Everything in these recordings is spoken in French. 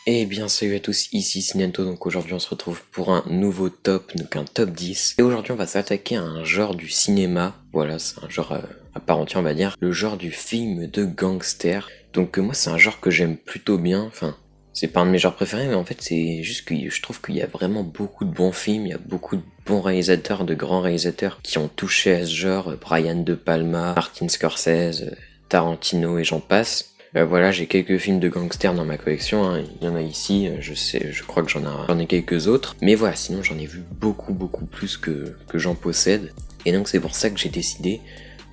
Eh bien salut à tous, ici Sinento, donc aujourd'hui on se retrouve pour un nouveau top, donc un top 10. Et aujourd'hui on va s'attaquer à un genre du cinéma, voilà c'est un genre à part entière on va dire, le genre du film de gangster. Donc moi c'est un genre que j'aime plutôt bien, enfin c'est pas un de mes genres préférés mais en fait c'est juste que je trouve qu'il y a vraiment beaucoup de bons films, il y a beaucoup de bons réalisateurs, de grands réalisateurs qui ont touché à ce genre, Brian De Palma, Martin Scorsese, Tarantino et j'en passe. Voilà, j'ai quelques films de gangsters dans ma collection, hein. Il y en a ici, je crois que j'en ai quelques autres. Mais voilà, sinon j'en ai vu beaucoup plus que j'en possède. Et donc c'est pour ça que j'ai décidé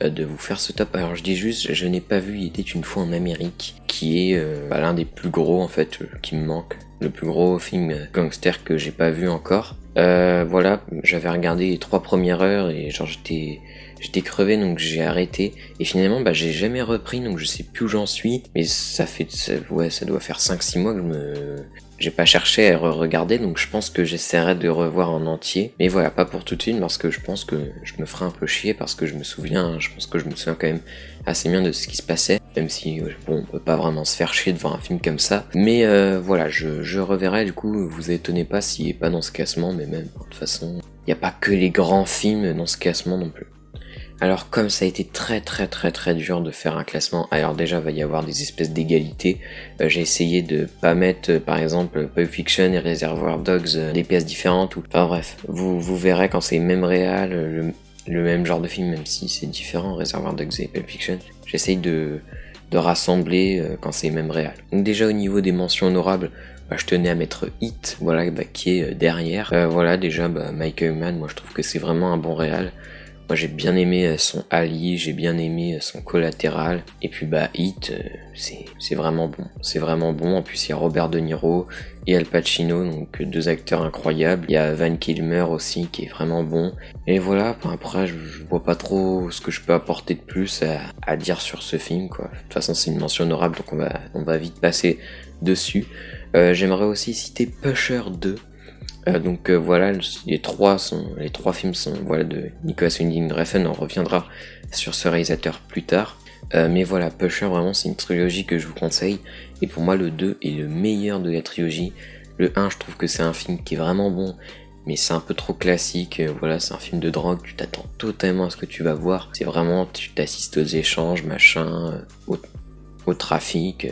de vous faire ce top. Alors je dis juste, je n'ai pas vu Il était une fois en Amérique, qui est l'un des plus gros en fait, qui me manque. Le plus gros film gangster que j'ai pas vu encore. Voilà, j'avais regardé les 3 premières heures et genre j'étais crevé donc j'ai arrêté et finalement j'ai jamais repris donc je sais plus où j'en suis mais ça doit faire 5-6 mois que j'ai pas cherché à regarder donc je pense que j'essaierai de revoir en entier mais voilà pas pour tout de suite parce que je pense que je me ferai un peu chier parce que je pense que je me souviens quand même assez bien de ce qui se passait même si bon on peut pas vraiment se faire chier devant un film comme ça mais voilà je reverrai du coup vous étonnez pas s'il est pas dans ce classement mais même de toute façon il n'y a pas que les grands films dans ce classement non plus. Alors comme ça a été très dur de faire un classement, alors déjà va y avoir des espèces d'égalité, j'ai essayé de pas mettre par exemple Pulp Fiction et Reservoir Dogs des pièces différentes, ou enfin bref, vous verrez quand c'est le même réal, le même genre de film même si c'est différent, Reservoir Dogs et Pulp Fiction, j'essaye de rassembler quand c'est le même réal. Donc déjà au niveau des mentions honorables, je tenais à mettre Hit, voilà, qui est derrière, voilà déjà Michael Mann, moi je trouve que c'est vraiment un bon réal. Moi j'ai bien aimé son Ali, j'ai bien aimé son Collatéral, et puis Hit, c'est vraiment bon, c'est vraiment bon. En plus il y a Robert De Niro et Al Pacino, donc deux acteurs incroyables. Il y a Val Kilmer aussi qui est vraiment bon. Et voilà, après je vois pas trop ce que je peux apporter de plus à dire sur ce film quoi. De toute façon c'est une mention honorable donc on va vite passer dessus. J'aimerais aussi citer Pusher 2. Voilà, les trois films sont voilà de Nicolas Winding Refn, on reviendra sur ce réalisateur plus tard. Mais voilà, Pusher vraiment c'est une trilogie que je vous conseille. Et pour moi le 2 est le meilleur de la trilogie. Le 1 je trouve que c'est un film qui est vraiment bon, mais c'est un peu trop classique. Voilà, c'est un film de drogue, tu t'attends totalement à ce que tu vas voir. C'est vraiment, tu t'assistes aux échanges, machin, au trafic,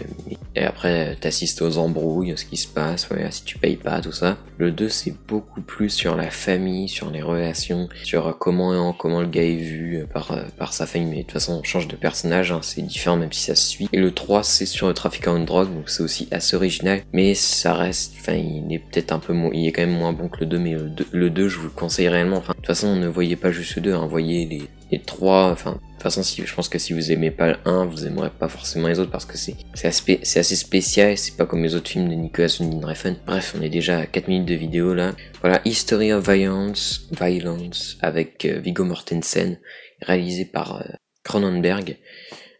et après t'assistes aux embrouilles, ce qui se passe, voilà, si tu payes pas, tout ça. Le 2 c'est beaucoup plus sur la famille, sur les relations, sur comment le gars est vu par sa famille, mais de toute façon on change de personnage, hein, c'est différent même si ça se suit. Et le 3 c'est sur le trafiquant de drogue, donc c'est aussi assez original, mais ça reste, enfin il est peut-être un peu moins, il est quand même moins bon que le 2, mais le 2 je vous le conseille réellement, enfin de toute façon ne voyez pas juste le 2, hein, voyez les 3, enfin de toute façon, je pense que si vous aimez pas le 1, vous aimerez pas forcément les autres parce que c'est assez spécial, c'est pas comme les autres films de Nicolas Winding Refn. Bref, on est déjà à 4 minutes de vidéo là. Voilà, History of Violence avec Viggo Mortensen, réalisé par Cronenberg.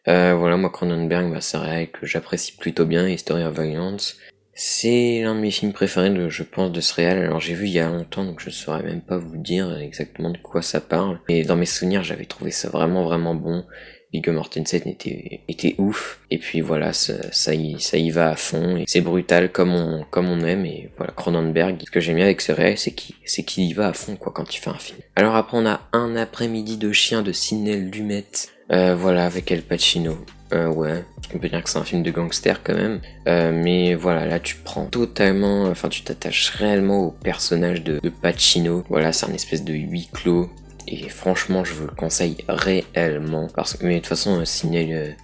Voilà, moi Cronenberg, c'est vrai que j'apprécie plutôt bien History of Violence. C'est l'un de mes films préférés, je pense, de ce réal. Alors j'ai vu il y a longtemps, donc je saurais même pas vous dire exactement de quoi ça parle. Mais dans mes souvenirs, j'avais trouvé ça vraiment bon. Viggo Mortensen était ouf. Et puis voilà, ça y va à fond. Et c'est brutal comme on aime. Et voilà, Cronenberg, ce que j'aime bien avec ce réal, c'est qu'il y va à fond quoi quand il fait un film. Alors après, on a Un après-midi de chien de Sidney Lumet. Voilà, avec Al Pacino. Ouais, on peut dire que c'est un film de gangster quand même, mais voilà, là tu prends totalement, enfin tu t'attaches réellement au personnage de Pacino. Voilà, c'est un espèce de huis clos, et franchement je vous le conseille réellement, parce que mais de toute façon Sidney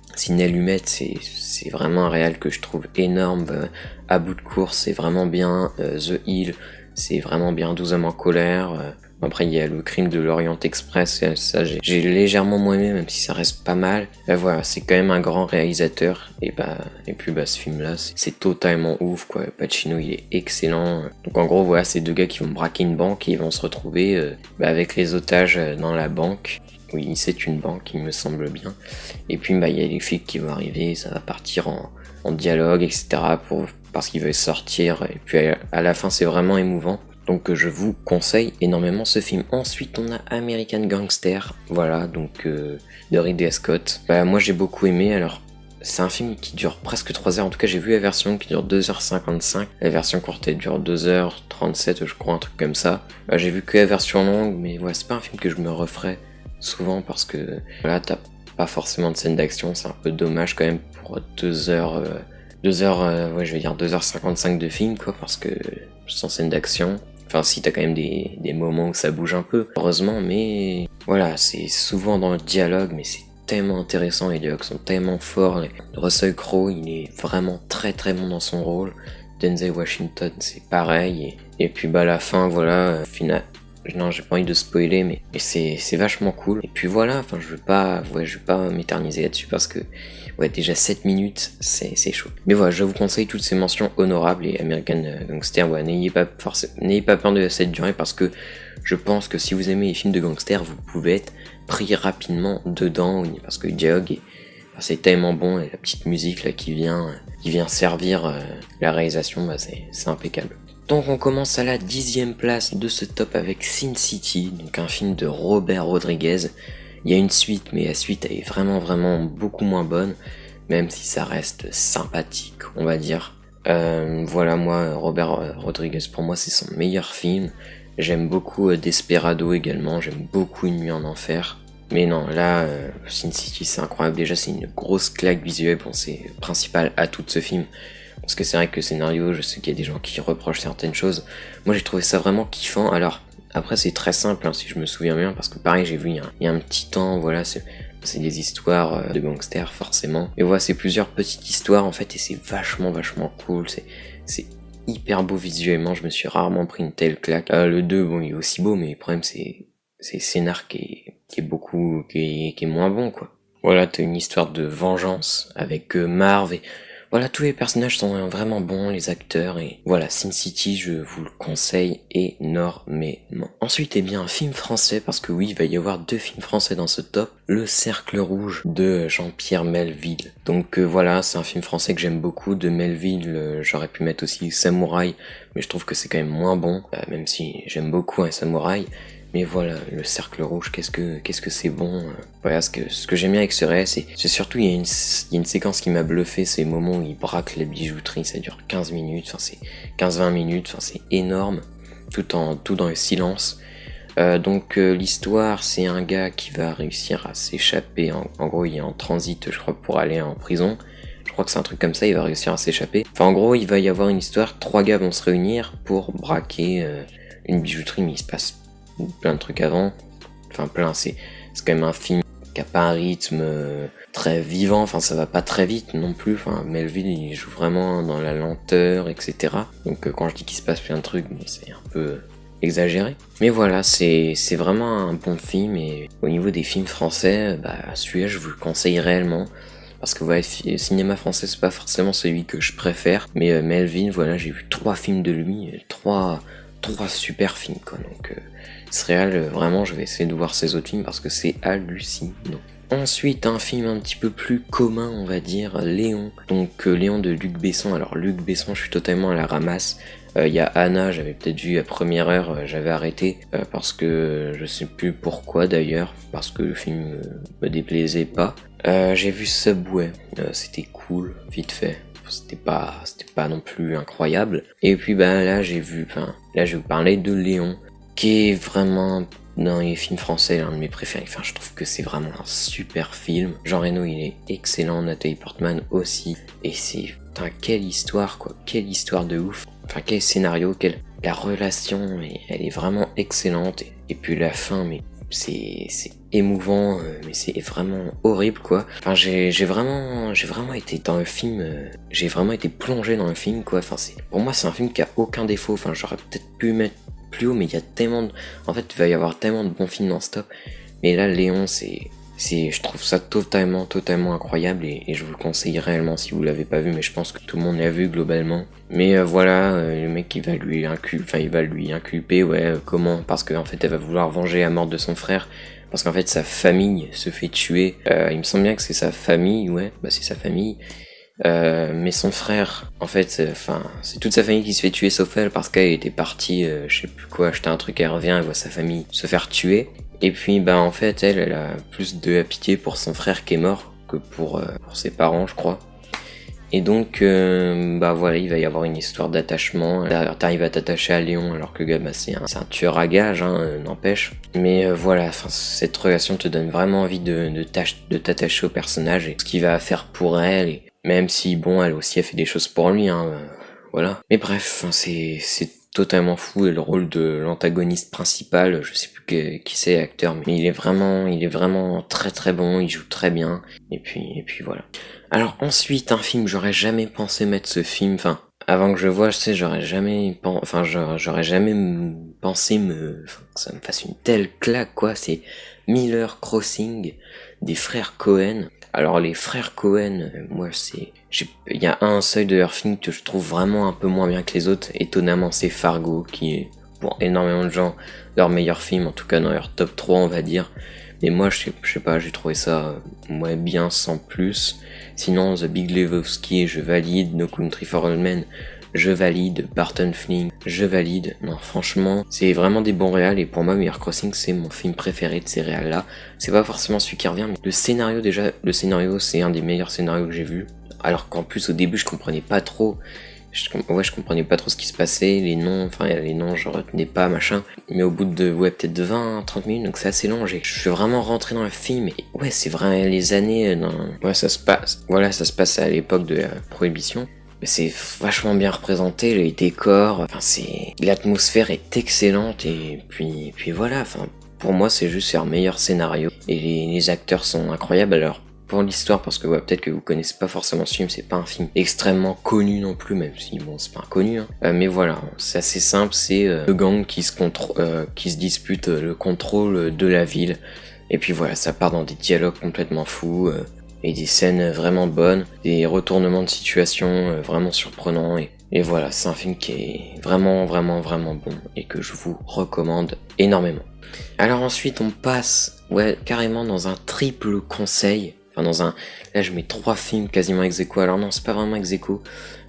Lumet c'est vraiment un réal que je trouve énorme, à bout de course, c'est vraiment bien, The Hill, c'est vraiment bien, 12 hommes en colère. Après il y a Le Crime de l'Orient Express, et ça j'ai légèrement moins aimé même si ça reste pas mal. Voilà, c'est quand même un grand réalisateur et puis ce film là c'est totalement ouf quoi. Pacino il est excellent. Donc en gros voilà, c'est deux gars qui vont braquer une banque et ils vont se retrouver avec les otages dans la banque. Oui, c'est une banque, il me semble bien. Et puis il y a les flics qui vont arriver, ça va partir en dialogue, etc. parce qu'ils veulent sortir. Et puis à la fin c'est vraiment émouvant. Donc je vous conseille énormément ce film. Ensuite on a American Gangster, voilà, donc de Ridley Scott. Moi j'ai beaucoup aimé, alors c'est un film qui dure presque 3 heures, en tout cas j'ai vu la version qui dure 2h55, la version courte elle dure 2h37 je crois, un truc comme ça. J'ai vu que la version longue, mais ouais, c'est pas un film que je me referais souvent parce que voilà, t'as pas forcément de scène d'action, c'est un peu dommage quand même pour 2 heures, ouais je vais dire 2h55 de film quoi, parce que sans scène d'action. Enfin si, t'as quand même des moments où ça bouge un peu, heureusement, mais voilà, c'est souvent dans le dialogue, mais c'est tellement intéressant, les dialogues sont tellement forts. Russell Crowe, il est vraiment très très bon dans son rôle. Denzel Washington, c'est pareil. Et puis bah la fin, voilà, final. Non, j'ai pas envie de spoiler, mais c'est vachement cool. Et puis voilà, enfin je veux pas m'éterniser là-dessus parce que ouais, déjà 7 minutes, c'est chaud. Mais voilà, je vous conseille toutes ces mentions honorables et American Gangster. Ouais, n'ayez pas peur de cette durée parce que je pense que si vous aimez les films de gangsters, vous pouvez être pris rapidement dedans parce que le dialogue c'est tellement bon et la petite musique là qui vient servir la réalisation, bah, c'est impeccable. Donc on commence à la 10e place de ce top avec Sin City, donc un film de Robert Rodriguez. Il y a une suite, mais la suite elle est vraiment beaucoup moins bonne, même si ça reste sympathique, on va dire. Voilà, moi, Robert Rodriguez, pour moi c'est son meilleur film. J'aime beaucoup Desperado également, j'aime beaucoup Une nuit en enfer. Mais non, là, Sin City c'est incroyable, déjà c'est une grosse claque visuelle, bon c'est le principal atout de ce film. Parce que c'est vrai que le scénario, je sais qu'il y a des gens qui reprochent certaines choses. Moi j'ai trouvé ça vraiment kiffant. Alors après c'est très simple hein, si je me souviens bien, parce que pareil j'ai vu il y a un petit temps, voilà, c'est des histoires de gangsters forcément. Et voilà, c'est plusieurs petites histoires en fait et c'est vachement cool. C'est hyper beau visuellement, je me suis rarement pris une telle claque. Le 2, bon il est aussi beau, mais le problème c'est le scénar qui est moins bon quoi. Voilà, t'as une histoire de vengeance avec Marv et voilà, tous les personnages sont vraiment bons, les acteurs, et voilà, Sin City, je vous le conseille énormément. Ensuite, eh bien, un film français, parce que oui, il va y avoir 2 films français dans ce top. Le Cercle Rouge de Jean-Pierre Melville. Donc voilà, c'est un film français que j'aime beaucoup. De Melville, j'aurais pu mettre aussi Samouraï, mais je trouve que c'est quand même moins bon, même si j'aime beaucoup un Samouraï. Mais voilà, le Cercle Rouge, qu'est-ce que c'est bon. Voilà, ce que j'aime bien avec ce réel, c'est surtout, il y a une séquence qui m'a bluffé, c'est le moment où il braque la bijouterie, ça dure 15 minutes, enfin c'est 15-20 minutes, enfin c'est énorme, tout dans le silence. Donc l'histoire, c'est un gars qui va réussir à s'échapper, en gros il est en transit, je crois, pour aller en prison. Je crois que c'est un truc comme ça, il va réussir à s'échapper. Enfin en gros, il va y avoir une histoire, 3 gars vont se réunir pour braquer une bijouterie, mais il se passe plein de trucs avant, enfin plein, c'est quand même un film qui a pas un rythme très vivant, enfin ça va pas très vite non plus, enfin Melville il joue vraiment dans la lenteur, etc. Donc quand je dis qu'il se passe plein de trucs, c'est un peu exagéré. Mais voilà, c'est vraiment un bon film, et au niveau des films français, bah celui-là je vous le conseille réellement. Parce que voilà, le cinéma français c'est pas forcément celui que je préfère, mais Melville, voilà, j'ai vu 3 films de lui, 3 super films quoi, donc ce réel, vraiment je vais essayer de voir ses autres films parce que c'est hallucinant. Ensuite, un film un petit peu plus commun, on va dire, Léon. Donc Léon de Luc Besson. Alors Luc Besson, je suis totalement à la ramasse. Il y a Anna, j'avais peut-être vu à première heure, j'avais arrêté parce que je sais plus pourquoi d'ailleurs, parce que le film me déplaisait pas. J'ai vu Subway, c'était cool, vite fait. C'était pas non plus incroyable. Et puis bah là je vais vous parler de Léon, qui est vraiment dans les films français l'un de mes préférés. Enfin je trouve que c'est vraiment un super film. Jean Reno il est excellent, Nathalie Portman aussi, et c'est quelle histoire quoi, quelle histoire de ouf. Enfin quel scénario, la relation, elle est vraiment excellente, et puis la fin, mais c'est émouvant, mais c'est vraiment horrible quoi. Enfin j'ai vraiment été dans le film, j'ai vraiment été plongé dans le film quoi. Enfin pour moi c'est un film qui a aucun défaut. Enfin j'aurais peut-être pu mettre plus haut, mais il y a tellement en fait il va y avoir tellement de bons films dans ce top, mais là Léon je trouve ça totalement incroyable, et je vous le conseille réellement si vous l'avez pas vu, mais je pense que tout le monde l'a vu globalement. Mais voilà, le mec il va lui inculper, ouais, comment, parce qu'en fait elle va vouloir venger la mort de son frère, parce qu'en fait sa famille se fait tuer. Il me semble bien que c'est sa famille, ouais, bah c'est sa famille. Mais son frère, en fait, c'est toute sa famille qui se fait tuer sauf elle, parce qu'elle était partie, je sais plus quoi, acheter un truc, elle revient, elle voit sa famille se faire tuer. Et puis bah en fait elle a plus de la pitié pour son frère qui est mort, que pour ses parents, je crois. Et donc, bah voilà, il va y avoir une histoire d'attachement. T'arrives à t'attacher à Léon alors que bah, c'est un tueur à gages, hein, n'empêche. Mais voilà, cette relation te donne vraiment envie de t'attacher au personnage et ce qu'il va faire pour elle. Et même si, bon, elle aussi a fait des choses pour lui, hein, voilà. Mais bref, c'est totalement fou, et le rôle de l'antagoniste principal, je sais plus qui c'est l'acteur, mais il est vraiment très très bon, il joue très bien, et puis voilà. Alors ensuite, un film, j'aurais jamais pensé mettre ce film, enfin, avant que je vois, je sais, j'aurais jamais pensé que ça me fasse une telle claque, quoi, c'est Miller Crossing, des frères Cohen. Alors les frères Cohen, moi il y a un seul de leurs films que je trouve vraiment un peu moins bien que les autres, étonnamment c'est Fargo, qui est pour énormément de gens leur meilleur film, en tout cas dans leur top 3 on va dire. Mais moi je sais pas, j'ai trouvé ça bien sans plus. Sinon The Big Lebowski, je valide, No Country for Old Men, je valide, Barton Fink, je valide. Non, franchement, c'est vraiment des bons réals, et pour moi, Miller Crossing, c'est mon film préféré de ces réals-là. C'est pas forcément celui qui revient, mais le scénario, c'est un des meilleurs scénarios que j'ai vu. Alors qu'en plus, au début, je comprenais pas trop. Je comprenais pas trop ce qui se passait, les noms, je retenais pas, machin. Mais au bout de, peut-être de 20, 30 minutes, donc c'est assez long, je suis vraiment rentré dans le film, et ouais, c'est vrai, les années, ça se passe à l'époque de la Prohibition. Mais c'est vachement bien représenté, les décors, l'atmosphère est excellente, et puis voilà, pour moi, c'est juste leur meilleur scénario. Et les acteurs sont incroyables. Alors, pour l'histoire, parce que peut-être que vous connaissez pas forcément ce film, c'est pas un film extrêmement connu non plus, même si bon, c'est pas inconnu, hein. Mais voilà, c'est assez simple, c'est deux gangs qui se disputent le contrôle de la ville. Et puis voilà, ça part dans des dialogues complètement fous, et des scènes vraiment bonnes, des retournements de situation vraiment surprenants, et voilà, c'est un film qui est vraiment bon, et que je vous recommande énormément. Alors ensuite, on passe, carrément dans un triple conseil. Là je mets 3 films quasiment ex aequo. Alors non, c'est pas vraiment ex aequo,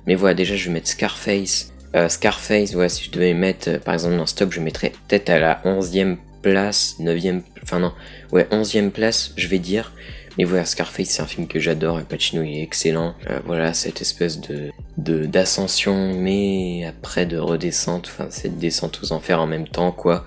mais voilà, déjà je vais mettre Scarface. Scarface, si je devais mettre par exemple dans ce top, je mettrais peut-être à la 11e place, 11e place, je vais dire. Mais voilà, Scarface, c'est un film que j'adore, et Pacino il est excellent. Voilà, cette espèce d'ascension, mais après de redescente, cette descente aux enfers en même temps, quoi.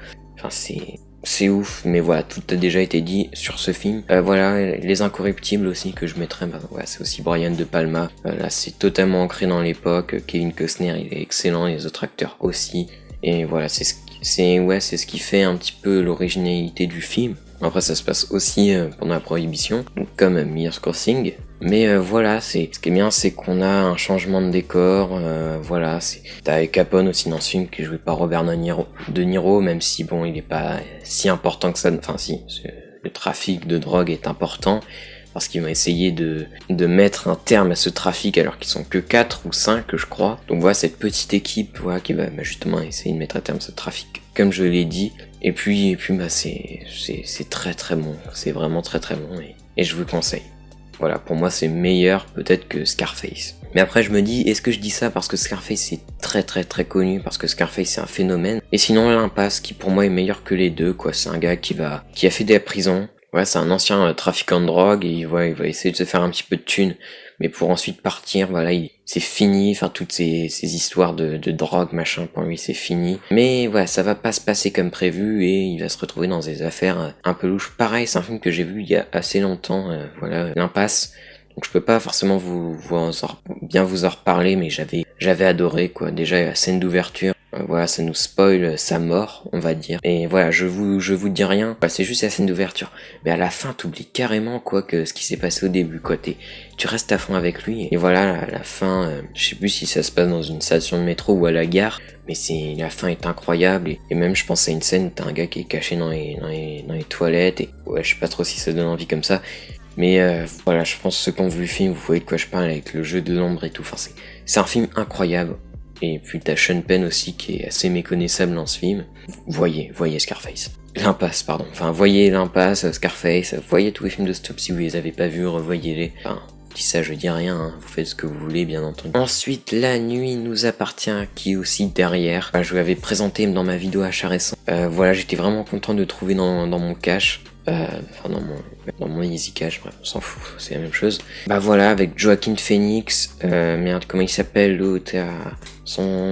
C'est ouf, mais voilà, tout a déjà été dit sur ce film. Voilà, Les Incorruptibles aussi que je mettrais, c'est aussi Brian De Palma. Là, c'est totalement ancré dans l'époque. Kevin Costner, il est excellent, et les autres acteurs aussi. Et voilà, c'est ce qui fait un petit peu l'originalité du film. Après, ça se passe aussi pendant la Prohibition, comme Miller Crossing. Mais voilà, ce qui est bien, c'est qu'on a un changement de décor. Voilà, t'as Al Capone aussi dans ce film, qui est joué par Robert De Niro, même si bon, il est pas si important que ça. Enfin si, le trafic de drogue est important, parce qu'ils vont essayer de mettre un terme à ce trafic, alors qu'ils sont que 4 ou 5, je crois. Donc voilà, cette petite équipe, qui va justement essayer de mettre un terme à ce trafic, comme je l'ai dit. Et puis c'est très très bon, c'est vraiment très très bon, et je vous le conseille. Voilà, pour moi c'est meilleur peut-être que Scarface. Mais après je me dis, est-ce que je dis ça parce que Scarface c'est très très très connu, parce que Scarface c'est un phénomène, et sinon L'Impasse, qui pour moi est meilleur que les deux, quoi. C'est un gars qui a fait de la prison. Ouais, c'est un ancien trafiquant de drogue, et il va essayer de se faire un petit peu de thunes, mais pour ensuite partir, voilà, c'est fini, toutes ces histoires de drogue, machin, pour lui c'est fini. Mais ouais, ça va pas se passer comme prévu, et il va se retrouver dans des affaires un peu louches. Pareil, c'est un film que j'ai vu il y a assez longtemps, voilà, L'Impasse. Donc je peux pas forcément bien vous en reparler, mais j'avais adoré, quoi. Déjà la scène d'ouverture, voilà, ça nous spoil sa mort, on va dire. Et voilà, je vous dis rien, c'est juste la scène d'ouverture. Mais à la fin, t'oublies carrément, quoi, que ce qui s'est passé au début, quoi. Tu restes à fond avec lui, et voilà, à la fin, je sais plus si ça se passe dans une station de métro ou à la gare, mais la fin est incroyable, et même je pense à une scène, t'as un gars qui est caché dans les toilettes, et ouais, je sais pas trop si ça donne envie comme ça. Mais voilà, je pense que ceux qui ont vu le film, vous voyez de quoi je parle, avec le jeu de l'ombre et tout. C'est un film incroyable. Et puis t'as Sean Penn aussi, qui est assez méconnaissable dans ce film. Voyez Scarface. L'Impasse, pardon. Voyez L'Impasse, Scarface, voyez tous les films de stop si vous les avez pas vus, revoyez-les. Je dis ça, je dis rien, hein. Vous faites ce que vous voulez, bien entendu. Ensuite, La Nuit nous appartient, qui est aussi derrière. Je vous l'avais présenté dans ma vidéo achat récent. Voilà, j'étais vraiment content de trouver dans mon cache. Enfin dans mon Easy Cash, bref, on s'en fout, c'est la même chose. Bah voilà, avec Joaquin Phoenix, merde, comment il s'appelle l'autre,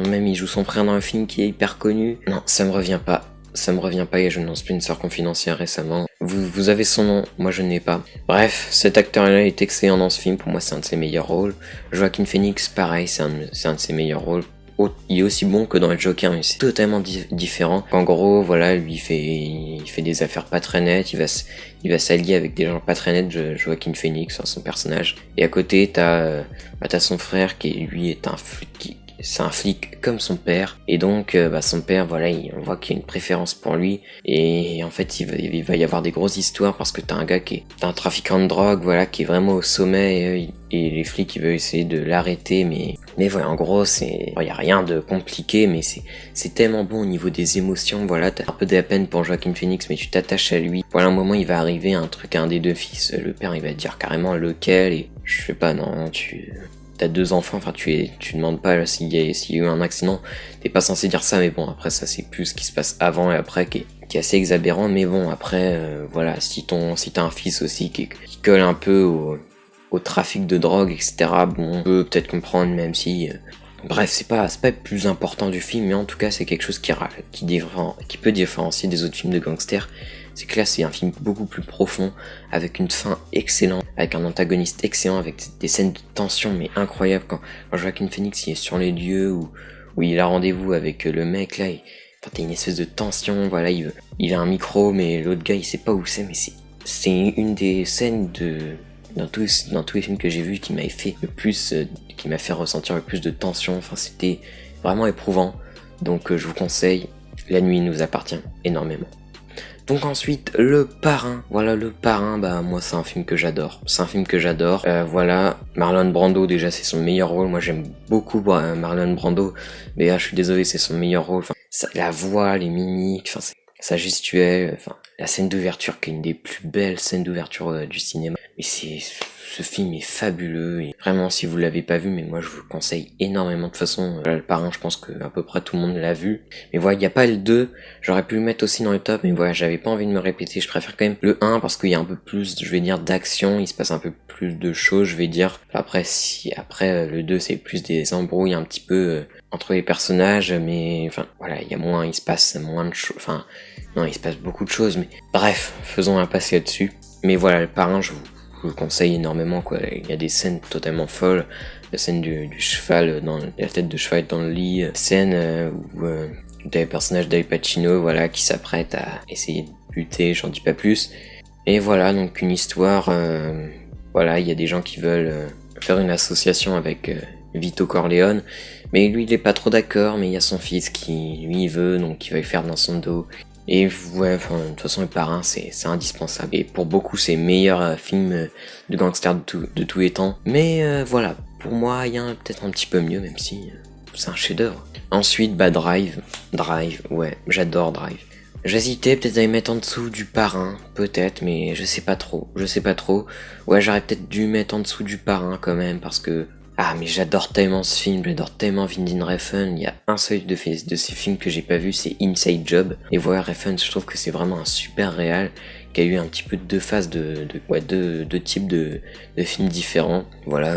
même il joue son frère dans un film qui est hyper connu. Non, ça me revient pas. Ça me revient pas, il a joué dans Splinter Confidential récemment. Vous avez son nom, moi je n'ai pas. Bref, cet acteur-là est excellent dans ce film, pour moi c'est un de ses meilleurs rôles. Joaquin Phoenix, pareil, c'est un de ses meilleurs rôles. Il est aussi bon que dans le Joker, mais c'est totalement différent. En gros, voilà, lui il fait des affaires pas très nettes, il va s'allier avec des gens pas très nets, Joaquin Phoenix, hein, son personnage. Et à côté, t'as son frère qui lui est un flic, c'est un flic comme son père, et donc son père, voilà, on voit qu'il y a une préférence pour lui, et en fait il va y avoir des grosses histoires parce que t'as un gars qui est un trafiquant de drogue, voilà, qui est vraiment au sommet, et les flics ils veulent essayer de l'arrêter, mais voilà, en gros il y a rien de compliqué, mais c'est tellement bon au niveau des émotions, voilà, t'as un peu de la peine pour Joaquin Phoenix, mais tu t'attaches à lui. Voilà, un moment il va arriver un truc à un des deux fils, le père il va te dire carrément lequel, et je sais pas, non, t'as 2 enfants, enfin tu demandes pas s'il y a eu un accident, t'es pas censé dire ça, mais bon, après ça c'est plus ce qui se passe avant et après qui est assez exabérant, mais bon, après voilà, si t'as un fils aussi qui colle un peu au trafic de drogue, etc., bon, on peut peut-être comprendre, même si bref, c'est pas le plus important du film, mais en tout cas c'est quelque chose qui peut différencier des autres films de gangsters. C'est que là c'est un film beaucoup plus profond, avec une fin excellente, avec un antagoniste excellent, avec des scènes de tension mais incroyables quand Joaquin Phoenix il est sur les lieux où il a rendez-vous avec le mec là, enfin, t'as une espèce de tension, voilà, il a un micro mais l'autre gars il sait pas où c'est, mais c'est une des scènes dans tous les films que j'ai vus qui m'avait fait le plus, qui m'a fait ressentir le plus de tension, enfin c'était vraiment éprouvant, donc je vous conseille, La nuit nous appartient énormément. Donc ensuite, Le Parrain. Voilà, Le Parrain, bah moi c'est un film que j'adore. C'est un film que j'adore. Voilà, Marlon Brando, déjà c'est son meilleur rôle. Moi j'aime beaucoup Marlon Brando, mais là je suis désolé, c'est son meilleur rôle. Enfin, la voix, les mimiques, enfin sa gestuelle, enfin la scène d'ouverture qui est une des plus belles scènes d'ouverture du cinéma. Mais ce film est fabuleux, et vraiment si vous l'avez pas vu, mais moi je vous le conseille énormément. De toute façon, Le Parrain, je pense que à peu près tout le monde l'a vu. Mais voilà, il n'y a pas le 2, j'aurais pu le mettre aussi dans le top, mais voilà, j'avais pas envie de me répéter, je préfère quand même le 1 parce qu'il y a un peu plus, je vais dire, d'action, il se passe un peu plus de choses, je vais dire. Après, le 2 c'est plus des embrouilles un petit peu entre les personnages, mais enfin voilà, il se passe moins de choses, enfin non, il se passe beaucoup de choses, mais bref, faisons un pass là-dessus. Mais voilà, Le Parrain, je vous le conseille énormément, quoi. Il y a des scènes totalement folles, la scène du cheval, la tête de cheval dans le lit, scène où t'as le personnage d'Al Pacino, voilà, qui s'apprête à essayer de buter, j'en dis pas plus. Et voilà, donc une histoire, voilà, il y a des gens qui veulent faire une association avec Vito Corleone, mais lui il est pas trop d'accord, mais il y a son fils qui lui veut, donc il va le faire dans son dos. Et ouais, enfin, de toute façon, Le Parrain, c'est indispensable. Et pour beaucoup, c'est le meilleur film de gangster de tous les temps. Mais voilà, pour moi, il y a peut-être un petit peu mieux, même si c'est un chef-d'œuvre. Ensuite, Drive. Drive, ouais, j'adore Drive. J'hésitais peut-être à les mettre en dessous du Parrain, peut-être, mais je sais pas trop. Ouais, j'aurais peut-être dû mettre en dessous du Parrain quand même, parce que ah, mais j'adore tellement ce film, j'adore tellement Vin Refn. Il y a un seul de ces films que j'ai pas vu, c'est Inside Job. Et voilà, Refn, je trouve que c'est vraiment un super réal, qui a eu un petit peu deux phases deux types de films différents. Voilà,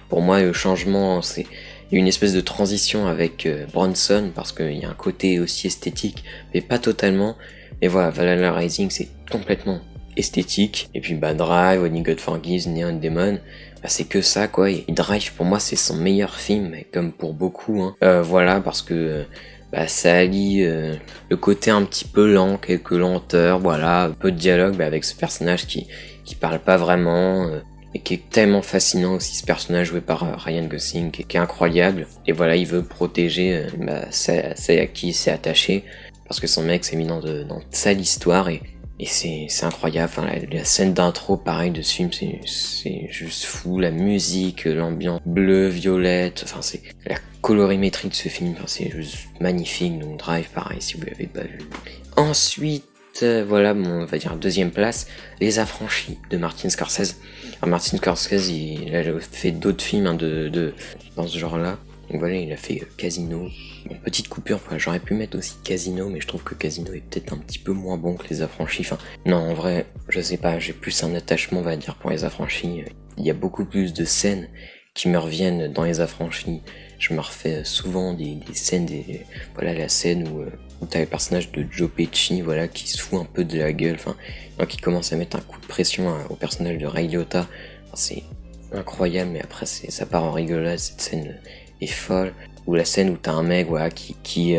pour moi, le changement, il y a une espèce de transition avec Bronson, parce qu'il y a un côté aussi esthétique, mais pas totalement. Et voilà, Valhalla Rising, c'est complètement esthétique. Et puis Drive, Only God Forgives, Neon Demon, c'est que ça, quoi. Et Drive, pour moi, c'est son meilleur film, comme pour beaucoup, hein. Voilà, parce que ça allie le côté un petit peu lent, quelques lenteurs, voilà, un peu de dialogue avec ce personnage qui parle pas vraiment, et qui est tellement fascinant aussi, ce personnage joué par Ryan Gosling, qui est incroyable. Et voilà, il veut protéger celle à qui il s'est attaché, parce que son mec s'est mis dans sale histoire, et c'est incroyable. Enfin, la scène d'intro, pareil, de ce film, c'est juste fou. La musique, l'ambiance bleue, violette, enfin, c'est la colorimétrie de ce film, enfin, c'est juste magnifique. Donc Drive, pareil, si vous l'avez pas vu. Ensuite, voilà, on va dire deuxième place, Les Affranchis de Martin Scorsese. Alors, Martin Scorsese, il a fait d'autres films dans ce genre-là. Donc voilà, il a fait Casino. Bon, petite coupure, enfin, j'aurais pu mettre aussi Casino, mais je trouve que Casino est peut-être un petit peu moins bon que Les Affranchis. Enfin, non, en vrai, je sais pas, j'ai plus un attachement, on va dire, pour Les Affranchis. Il y a beaucoup plus de scènes qui me reviennent dans Les Affranchis. Je me refais souvent des scènes, voilà, la scène où t'as le personnage de Joe Pesci, voilà, qui se fout un peu de la gueule, enfin, qui commence à mettre un coup de pression au personnage de Ray Liotta. Enfin, c'est incroyable, mais après ça part en rigolade, cette scène est folle. Ou la scène où t'as un mec, voilà, qui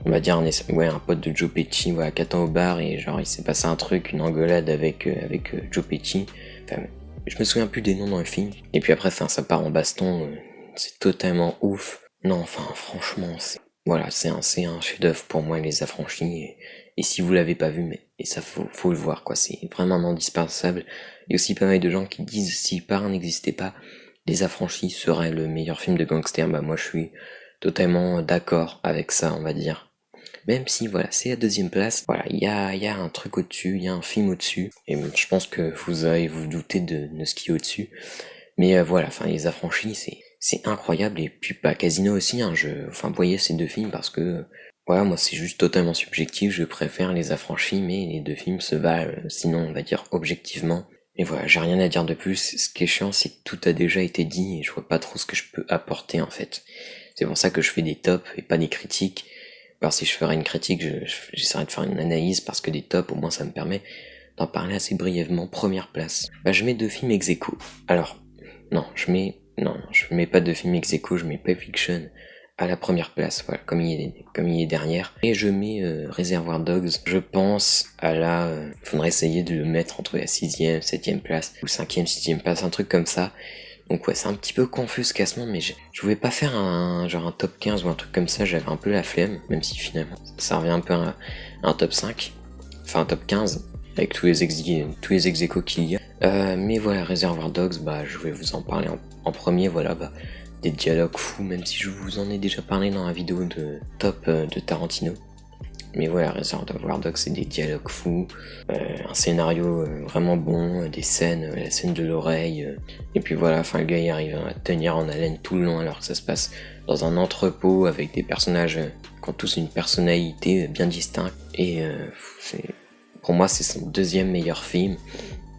on va dire un pote de Joe Pesci, voilà, qui attend au bar et genre il s'est passé un truc, une engueulade avec Joe Pesci. Enfin, je me souviens plus des noms dans le film. Et puis après, enfin, ça part en baston, c'est totalement ouf. Non, enfin, franchement, voilà, c'est un chef-d'œuvre pour moi, Les Affranchis. Et si vous l'avez pas vu, et ça faut le voir, quoi. C'est vraiment indispensable. Il y a aussi pas mal de gens qui disent si Parrain n'existait pas, Les Affranchis serait le meilleur film de gangster. Bah moi, je suis totalement d'accord avec ça, on va dire. Même si, voilà, c'est la deuxième place. Voilà, il y a un truc au-dessus, il y a un film au-dessus. Et je pense que vous allez vous douter de ce qui est au-dessus. Mais voilà, enfin, Les Affranchis, c'est incroyable. Et puis, bah, Casino aussi, hein, vous voyez ces deux films parce que, voilà, moi, c'est juste totalement subjectif. Je préfère Les Affranchis, mais les deux films se valent, sinon, on va dire objectivement. Et voilà, j'ai rien à dire de plus. Ce qui est chiant, c'est que tout a déjà été dit et je vois pas trop ce que je peux apporter, en fait. C'est pour ça que je fais des tops et pas des critiques. Alors si je ferais une critique, j'essaierais de faire une analyse parce que des tops, au moins ça me permet d'en parler assez brièvement. Première place. Bah je mets deux films ex aequo. Alors, je mets pas deux films ex aequo, je mets Pulp Fiction à la première place, voilà, comme il est derrière. Et je mets Reservoir Dogs, je pense faudrait essayer de le mettre entre la 6ème, 7ème place, ou 5ème, 6ème place, un truc comme ça. Donc ouais, c'est un petit peu confus ce classement, mais je voulais pas faire un top 15 ou un truc comme ça, j'avais un peu la flemme, même si finalement ça revient un peu à un top 5, enfin un top 15, avec tous les ex aequo qu'il y a. Mais voilà, Reservoir Dogs, bah je vais vous en parler en premier, voilà, bah des dialogues fous, même si je vous en ai déjà parlé dans la vidéo de top de Tarantino. Mais voilà, Reservoir Dogs, c'est des dialogues fous, un scénario vraiment bon, des scènes, la scène de l'oreille, et puis voilà, enfin le gars il arrive à tenir en haleine tout le long alors que ça se passe dans un entrepôt avec des personnages qui ont tous une personnalité bien distincte, et pour moi c'est son deuxième meilleur film.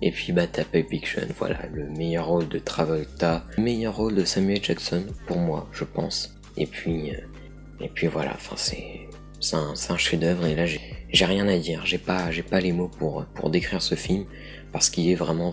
Et puis bah t'as Pulp Fiction, voilà, le meilleur rôle de Travolta, le meilleur rôle de Samuel Jackson, pour moi, je pense. Et puis voilà, enfin c'est un chef-d'œuvre et là j'ai rien à dire, j'ai pas les mots pour décrire ce film parce qu'il est vraiment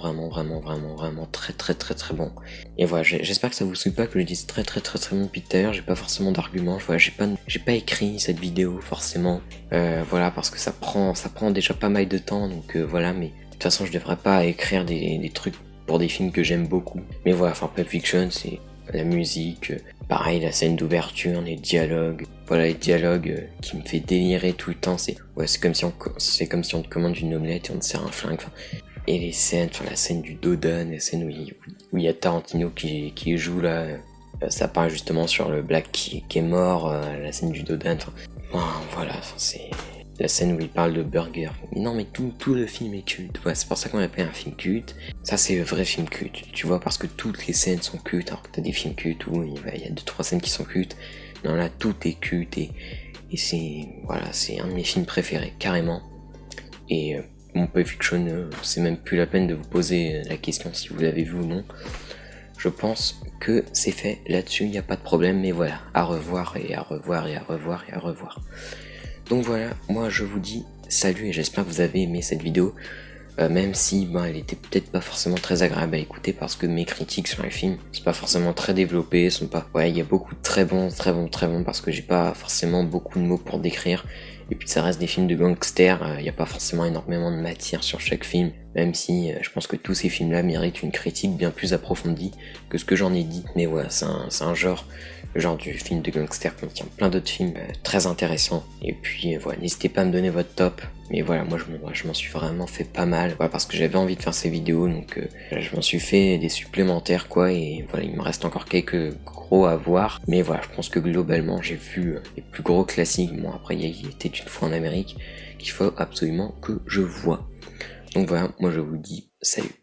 très très très très bon. Et voilà, j'espère que ça vous suit pas que je dise très très très très bon depuis tout à l'heure, j'ai pas forcément d'arguments, voilà, j'ai pas écrit cette vidéo forcément, voilà, parce que ça prend déjà pas mal de temps, donc voilà, mais de toute façon je devrais pas écrire des trucs pour des films que j'aime beaucoup. Mais voilà, enfin Pulp Fiction, c'est la musique, pareil, la scène d'ouverture, les dialogues, voilà, les dialogues qui me fait délirer tout le temps, c'est comme si on te commande une omelette et on te sert un flingue, et les scènes, enfin la scène du Dodan, la scène où il y a Tarantino qui joue là, ça parle justement sur le Black qui est mort, la scène du Dodan, voilà, c'est la scène où il parle de burger. Mais non, mais tout le film est culte. Ouais, c'est pour ça qu'on l'appelle un film culte. Ça, c'est le vrai film culte. Tu vois, parce que toutes les scènes sont cultes. Alors que t'as des films cultes où il y a 2-3 scènes qui sont cultes. Non, là, tout est culte. Et c'est un de mes films préférés, carrément. Et mon Pulp Fiction, c'est même plus la peine de vous poser la question si vous l'avez vu ou non. Je pense que c'est fait là-dessus, il n'y a pas de problème. Mais voilà, à revoir et à revoir et à revoir et à revoir. Donc voilà, moi je vous dis salut et j'espère que vous avez aimé cette vidéo, même si elle était peut-être pas forcément très agréable à écouter parce que mes critiques sur les films sont pas forcément très développées, sont pas, il y a beaucoup de très bons parce que j'ai pas forcément beaucoup de mots pour décrire, et puis ça reste des films de gangsters, il y a pas forcément énormément de matière sur chaque film, même si je pense que tous ces films-là méritent une critique bien plus approfondie que ce que j'en ai dit, mais voilà, c'est un genre, le genre du film de gangster contient plein d'autres films très intéressants. Et puis voilà, n'hésitez pas à me donner votre top. Mais voilà, moi je m'en suis vraiment fait pas mal. Voilà, parce que j'avais envie de faire ces vidéos, donc je m'en suis fait des supplémentaires quoi. Et voilà, il me reste encore quelques gros à voir. Mais voilà, je pense que globalement j'ai vu les plus gros classiques. Bon après il était une fois en Amérique qu'il faut absolument que je vois. Donc voilà, moi je vous dis salut.